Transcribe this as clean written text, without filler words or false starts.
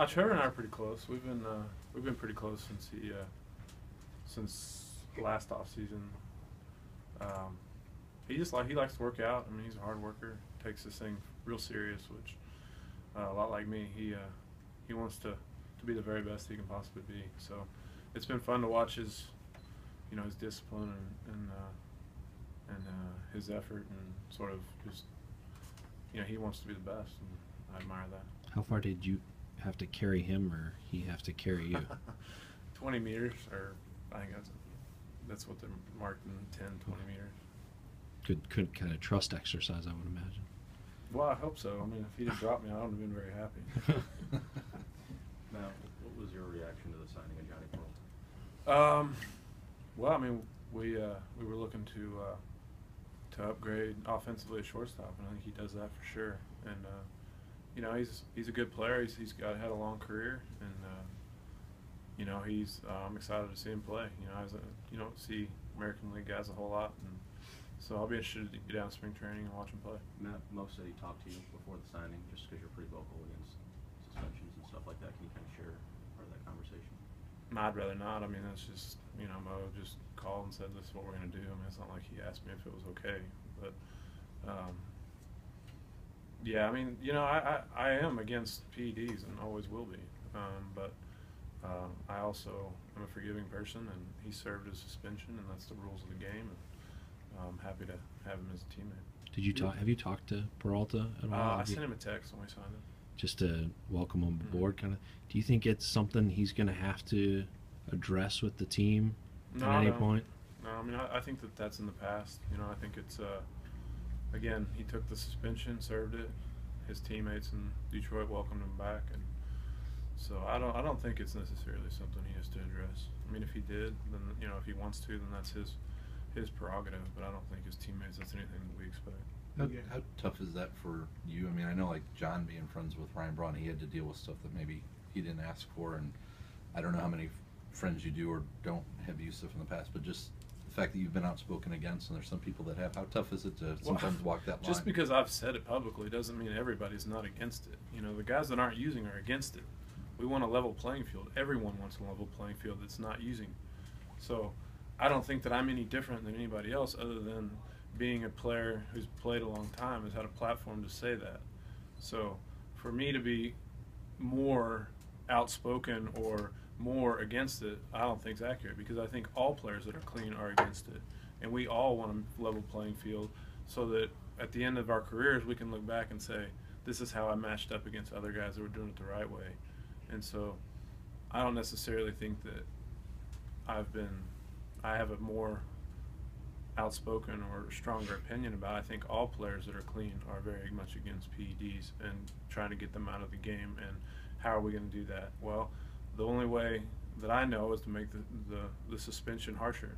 Trevor and I are pretty close. We've been pretty close since last off season. He likes to work out. I mean, he's a hard worker. Takes this thing real serious, which a lot like me. He wants to be the very best he can possibly be. So it's been fun to watch his his discipline and his effort and sort of just he wants to be the best, and I admire that. How far did you have to carry him, or he have to carry you? 20 meters, or I think that's what they're marked in 10, 20 meters. Good kind of trust exercise, I would imagine. Well, I hope so. I mean, if he'd have dropped me, I wouldn't have been very happy. Now, what was your reaction to the signing of Johnny Peralta? Well, I mean, we were looking to upgrade offensively at shortstop, and I think he does that for sure. And he's a good player. He's had a long career, and I'm excited to see him play. You don't see American League guys a whole lot, and so I'll be interested to get down to spring training and watch him play. Matt, Mo said he talked to you before the signing, just because you're pretty vocal against suspensions and stuff like that. Can you kind of share part of that conversation? I'd rather not. I mean, that's just Mo just called and said this is what we're going to do. I mean, it's not like he asked me if it was okay, but yeah, I mean, I am against PEDs and always will be, but I also am a forgiving person, and he served his suspension, and that's the rules of the game, and I'm happy to have him as a teammate. Have you talked to Peralta at all? I sent him a text when we signed it. Just to welcome him aboard, kind of. Do you think it's something he's going to have to address with the team at any point? No, I mean, I think that's in the past. I think it's again, he took the suspension, served it. His teammates in Detroit welcomed him back, and so I don't think it's necessarily something he has to address. I mean, if he did, then if he wants to, then that's his prerogative. But I don't think his teammates, that's anything that we expect. How tough is that for you? I mean, I know like John being friends with Ryan Braun, he had to deal with stuff that maybe he didn't ask for, and I don't know how many friends you do or don't have Yusuf in the past, but just the fact that you've been outspoken against, and there's some people that have. How tough is it to sometimes walk that line? Just because I've said it publicly doesn't mean everybody's not against it. The guys that aren't using are against it. We want a level playing field. Everyone wants a level playing field that's not using. So I don't think that I'm any different than anybody else, other than being a player who's played a long time, has had a platform to say that. So for me to be more outspoken or more against it, I don't think is accurate, because I think all players that are clean are against it, and we all want a level playing field, so that at the end of our careers we can look back and say, this is how I matched up against other guys that were doing it the right way. And so I don't necessarily think that I have a more outspoken or stronger opinion about it. I think all players that are clean are very much against PEDs and trying to get them out of the game. And how are we going to do that? Well, the only way that I know is to make the suspension harsher.